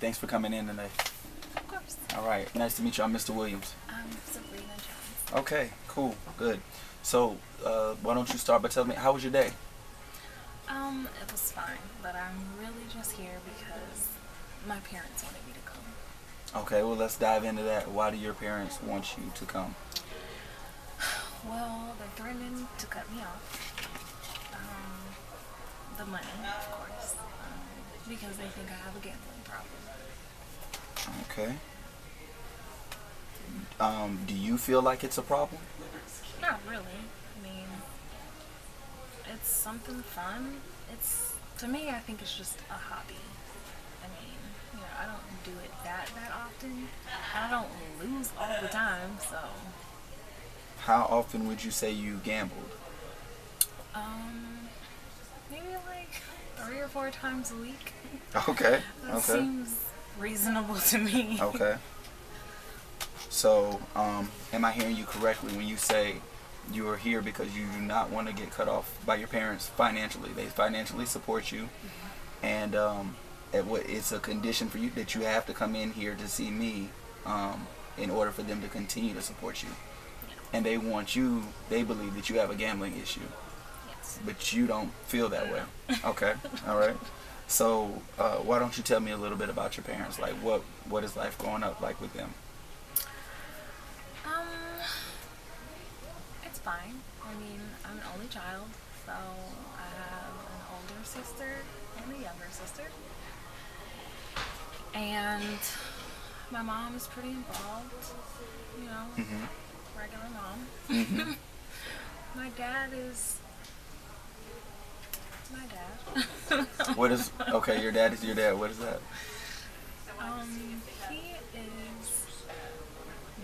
thanks for coming in today. Of course. All right, nice to meet you. I'm Mr. Williams. Sabrina Jones. Okay, cool, good. So, why don't you start by telling me, how was your day? It was fine, but I'm really just here because my parents wanted me to come. Okay, well, let's dive into that. Why do your parents want you to come? Well, they're threatening to cut me off. The money, of course, because they think I have a gambling problem. Okay. Do you feel like it's a problem? Not really. I mean, it's something fun. To me, I think it's just a hobby. I mean, I don't do it that often. I don't lose all the time, so. How often would you say you gambled? Maybe like 3 or 4 times a week. Okay. That seems reasonable to me. Okay. So, am I hearing you correctly when you say you are here because you do not want to get cut off by your parents financially? They financially support you, and it's a condition for you that you have to come in here to see me in order for them to continue to support you. And they believe that you have a gambling issue. Yes. But you don't feel that way. Okay. All right. So, why don't you tell me a little bit about your parents? Like, what is life growing up like with them? It's fine. I mean, I'm an only child, so I have an older sister and a younger sister. And my mom is pretty involved, regular mom. Mm-hmm. My dad is my dad. Your dad is your dad. What is that? He is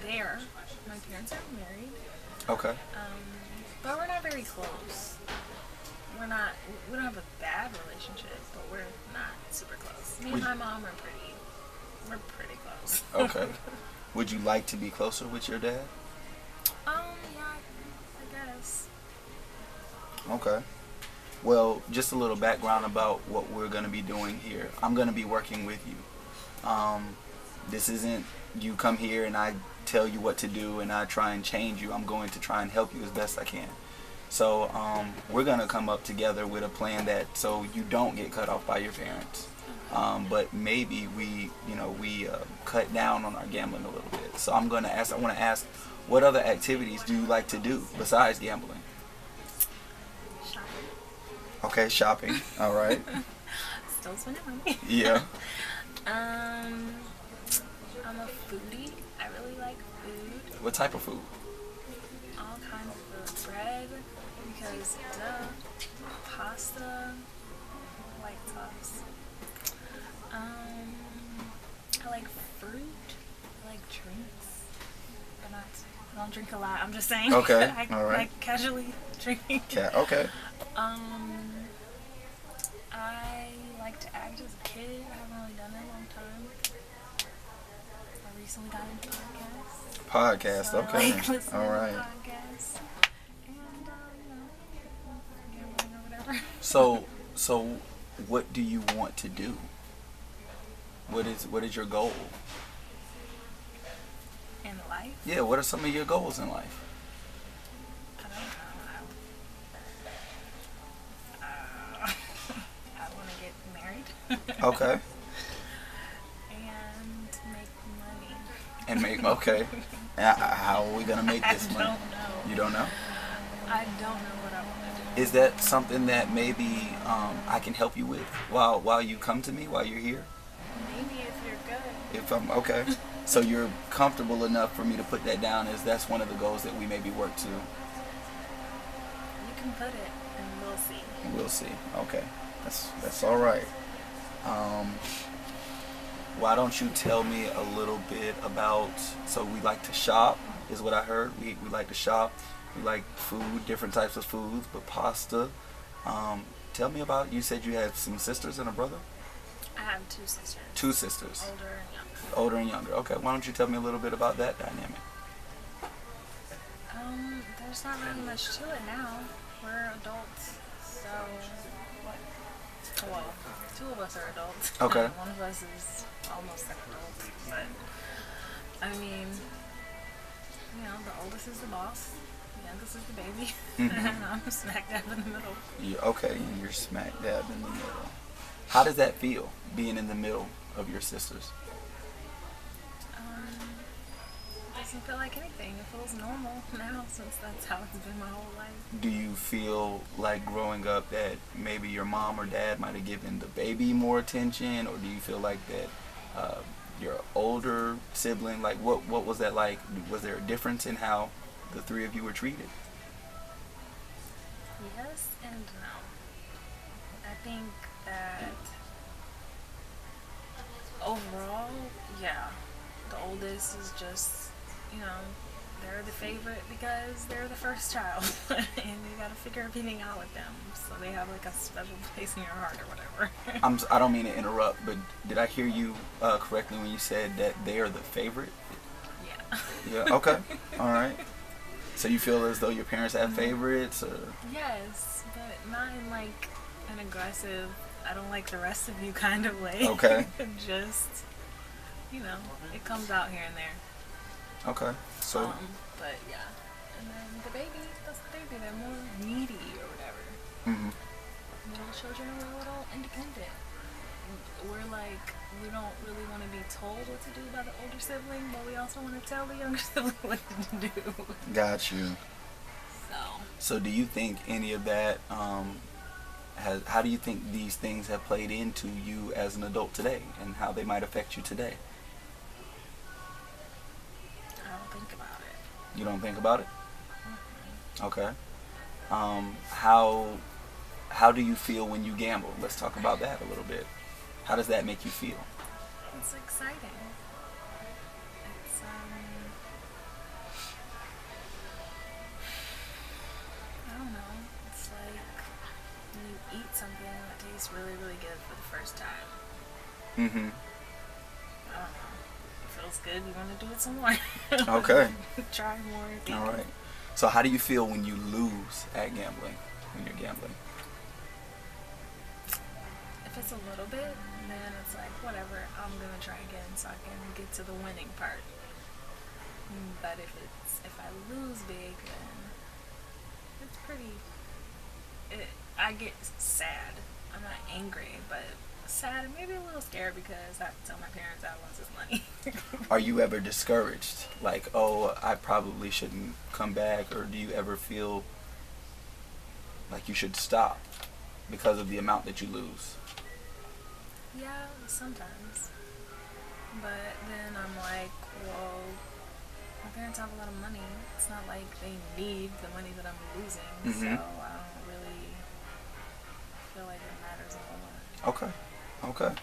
there. My parents are married. Okay. But we're not very close. We don't have a bad relationship, but we're not super close. Me and my mom we're pretty close. Okay. Would you like to be closer with your dad? Yeah, I guess. Okay. Well, just a little background about what we're going to be doing here. I'm going to be working with you. This isn't you come here and I tell you what to do and I try and change you. I'm going to try and help you as best I can. So we're going to come up together with a plan so you don't get cut off by your parents. But maybe we cut down on our gambling a little bit. So I want to ask, what other activities do you like to do besides gambling? Shopping. Okay, shopping. All right. Still spending money. Yeah. I'm a foodie. I really like food. What type of food? All kinds of food. Bread, because pasta, white sauce. I like fruit. I like drinks, but I don't drink a lot. I'm just saying. Okay. I all right. like casually drinking. Okay. I like to act as a kid. I haven't really done it in a long time. I recently got into podcasts. Podcast. So Okay. I like listening all right. to podcasts. And, gambling or whatever. So, what do you want to do? What is your goal? In life? Yeah. What are some of your goals in life? I don't know. I want to get married. Okay. And make money. Okay. How are we gonna make this money? I don't know. You don't know? I don't know what I want to do. Is that something that maybe I can help you with while you come to me while you're here? Maybe if you're good. If I'm okay. So you're comfortable enough for me to put that down as that's one of the goals that we maybe work to. You can put it, and we'll see. We'll see. Okay. That's all right. Why don't you tell me a little bit about, so we like to shop, is what I heard. We like to shop. We like food, different types of foods, but pasta. Tell me about, you said you had some sisters and a brother? I have 2 sisters. 2 sisters. Older and younger. Older and younger. Okay. Why don't you tell me a little bit about that dynamic? There's not really much to it now. We're adults, so Well, two of us are adults. Okay. One of us is almost an adult. But, I mean, you know, the oldest is the boss. The youngest is the baby. Mm-hmm. And I'm smack dab in the middle. Okay, and you're smack dab in the middle. How does that feel, being in the middle of your sisters? It doesn't feel like anything. It feels normal now since that's how it's been my whole life. Do you feel like growing up that maybe your mom or dad might have given the baby more attention, or do you feel like that your older sibling, like what was that like? Was there a difference in how the three of you were treated? Yes and no. I think that overall, yeah, the oldest is just, you know, they're the favorite because they're the first child. And you gotta figure everything out with them. So they have like a special place in your heart or whatever. I don't mean to interrupt, but did I hear you correctly when you said that they are the favorite? Yeah. Yeah, okay. All right. So you feel as though your parents have favorites? Or? Yes, but not in like an aggressive, I don't like the rest of you kind of way. Okay. Just, you know, it comes out here and there. Okay. So. But yeah. And then the baby, that's the baby, they're more needy or whatever. Mm-hmm. Middle children are a little independent. We're like, we don't really want to be told what to do by the older sibling, but we also want to tell the younger sibling what to do. Got you. So. So do you think any of that how do you think these things have played into you as an adult today, and how they might affect you today? I don't think about it. You don't think about it? Mm-hmm. Okay. How do you feel when you gamble? Let's talk about that a little bit. How does that make you feel? It's exciting. It's I don't know. It's like when you eat something that tastes really, really good for the first time. Mm-hmm. I don't know. It feels good. You want to do it some more. Okay. Try more. All right. So how do you feel when you lose at gambling, when you're gambling? If it's a little bit, then it's like, whatever, I'm going to try again so I can get to the winning part. But if I lose big, then it's pretty, I get sad. I'm not angry, but sad and maybe a little scared because I have to tell my parents I lost this money. Are you ever discouraged? Like, oh, I probably shouldn't come back, or do you ever feel like you should stop because of the amount that you lose? Yeah, sometimes. But then I'm like, well, my parents have a lot of money. It's not like they need the money that I'm losing, so I don't really feel like it matters a whole lot. Okay. Okay.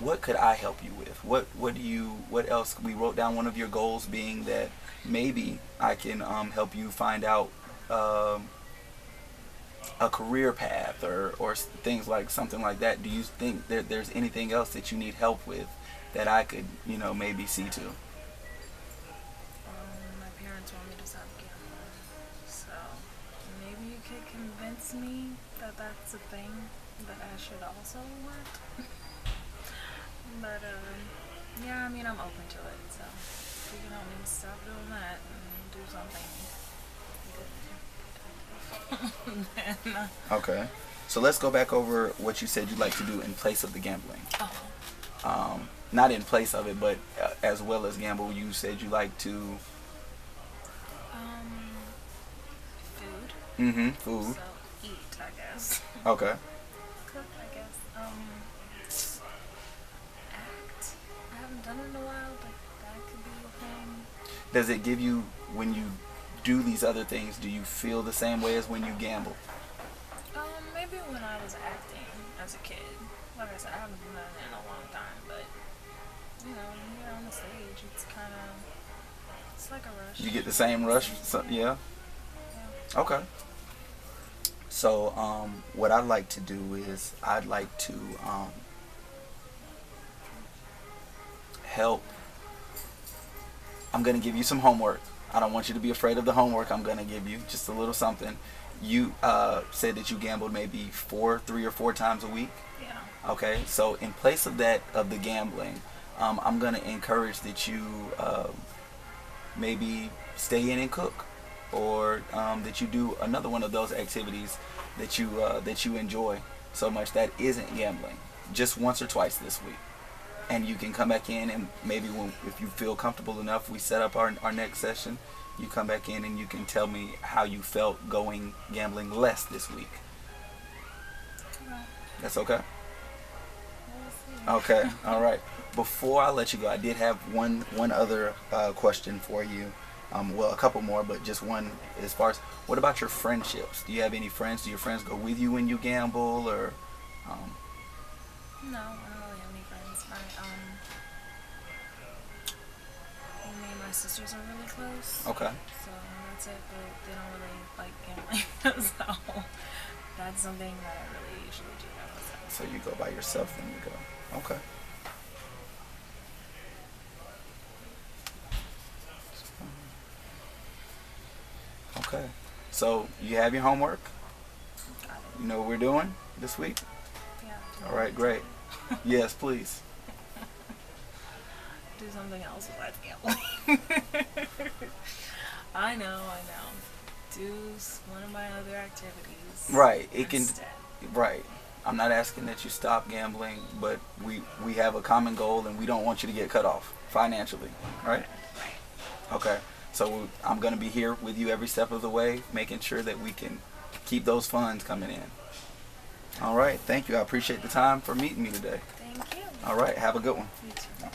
What could I help you with? What else? We wrote down one of your goals being that maybe I can help you find out a career path or things like something like that. Do you think that there's anything else that you need help with that I could, maybe see to? My parents want me to stop gambling, so maybe you could convince me that that's a thing that I should also want. But yeah, I mean, I'm open to it, so if you can help me stop doing that and do something good. Okay. So let's go back over what you said you'd like to do in place of the gambling. Oh. Not in place of it, but as well as gamble. You said you like to. Food. Mm-hmm. Food. So eat, I guess. Okay. Cook, I guess. Act. I haven't done it in a while, but that could be a thing. Does it give you, when you do these other things, do you feel the same way as when you gamble? Maybe when I was acting as a kid. Like I said, I haven't done it in a long time, but when you're on the stage, it's kind of, it's like a rush. You get the same rush? Yeah? Okay. So, what I'd like to do is, I'd like to help. I'm going to give you some homework. I don't want you to be afraid of the homework I'm going to give you. Just a little something. You said that you gambled maybe 3 or 4 times a week. Yeah. Okay, so in place of that, of the gambling, I'm going to encourage that you maybe stay in and cook, or that you do another one of those activities that you enjoy so much that isn't gambling, just once or twice this week. And you can come back in, and maybe if you feel comfortable enough, we set up our next session. You come back in and you can tell me how you felt going gambling less this week. Okay. That's okay? We'll see. Okay, all right. Before I let you go, I did have one other question for you. Well, a couple more, but just one. As far as, what about your friendships? Do you have any friends? Do your friends go with you when you gamble, or? No, I don't really have any friends. Me and my sisters are really close. Okay. So that's it, but they don't really like gambling. So that's something that I really usually do by myself. So you go by yourself when you go. Okay. Okay. So you have your homework. Got it. You know what we're doing this week? Yeah. All right, great. Yes, please. Do something else besides gambling. I know. Do one of my other activities. Right. It can. Instead. Right. I'm not asking that you stop gambling, but we have a common goal, and we don't want you to get cut off financially. Right? Right. Okay. So I'm going to be here with you every step of the way, making sure that we can keep those funds coming in. All right. Thank you. I appreciate the time for meeting me today. Thank you. All right. Have a good one. You too.